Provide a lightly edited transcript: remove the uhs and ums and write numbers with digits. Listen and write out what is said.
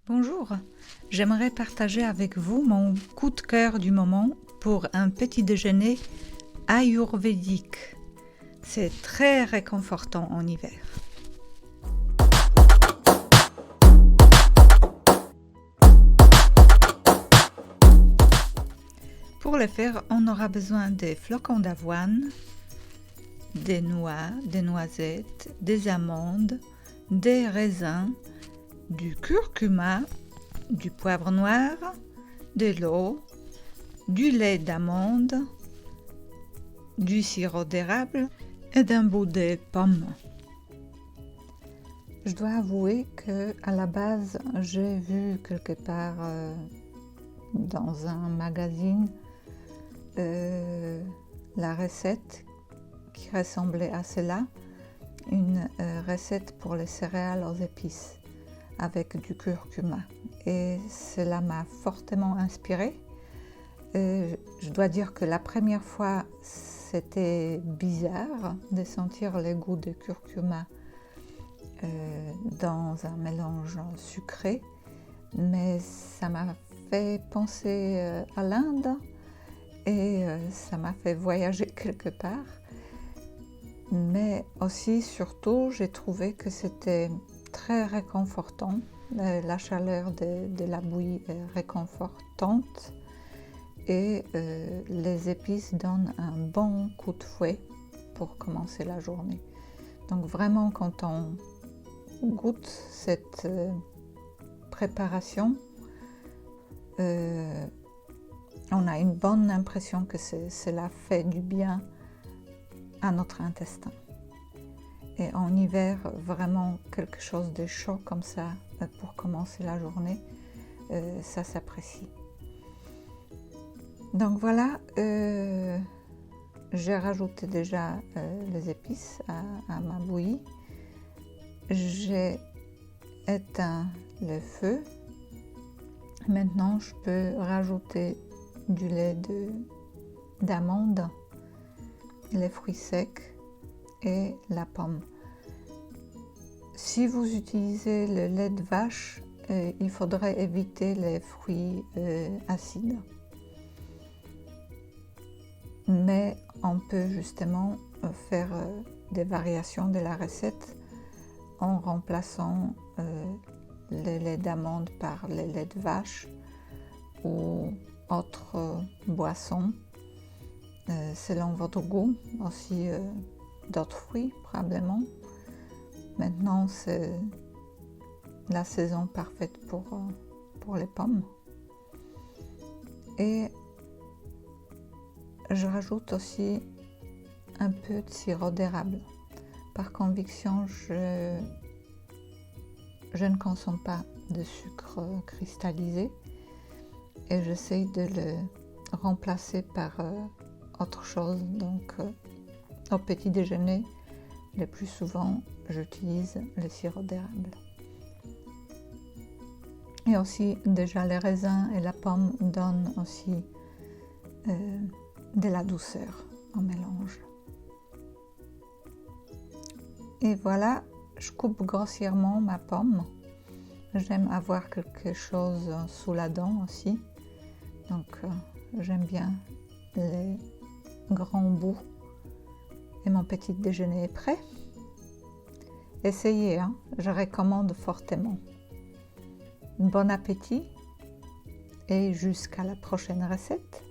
Bonjour, j'aimerais partager avec vous mon coup de cœur du moment pour un petit déjeuner ayurvédique. C'est très réconfortant en hiver. Pour le faire, on aura besoin des flocons d'avoine, des noix, des noisettes, des amandes, des raisins, du curcuma, du poivre noir, de l'eau, du lait d'amande, du sirop d'érable et d'un bout de pomme. Je dois avouer que à la base, j'ai vu quelque part dans un magazine la recette qui ressemblait à cela, une recette pour les céréales aux épices avec du curcuma. Et cela m'a fortement inspirée. Je dois dire que la première fois, c'était bizarre de sentir le goût de curcuma dans un mélange sucré, mais ça m'a fait penser à l'Inde et ça m'a fait voyager quelque part. Mais aussi, surtout, j'ai trouvé que c'était très réconfortant. La chaleur de la bouillie est réconfortante et les épices donnent un bon coup de fouet pour commencer la journée. Donc vraiment, quand on goûte cette préparation, on a une bonne impression que cela fait du bien à notre intestin. Et en hiver, vraiment quelque chose de chaud comme ça pour commencer la journée, ça s'apprécie. Donc voilà, j'ai rajouté déjà les épices à ma bouillie. J'ai éteint le feu. Maintenant, je peux rajouter du lait d'amande, les fruits secs et la pomme. Si vous utilisez le lait de vache, il faudrait éviter les fruits acides. Mais on peut justement faire des variations de la recette en remplaçant le lait d'amande par le lait de vache ou autre boisson selon votre goût, aussi d'autres fruits probablement. Maintenant, c'est la saison parfaite pour les pommes. Et je rajoute aussi un peu de sirop d'érable. Par conviction, je ne consomme pas de sucre cristallisé et j'essaye de le remplacer par autre chose. Donc, au petit déjeuner, le plus souvent, j'utilise le sirop d'érable. Et aussi, déjà, les raisins et la pomme donnent aussi de la douceur en mélange. Et voilà, je coupe grossièrement ma pomme. J'aime avoir quelque chose sous la dent aussi. Donc, j'aime bien les grands bouts. Et mon petit déjeuner est prêt. Essayez, hein, je recommande fortement. Bon appétit et jusqu'à la prochaine recette.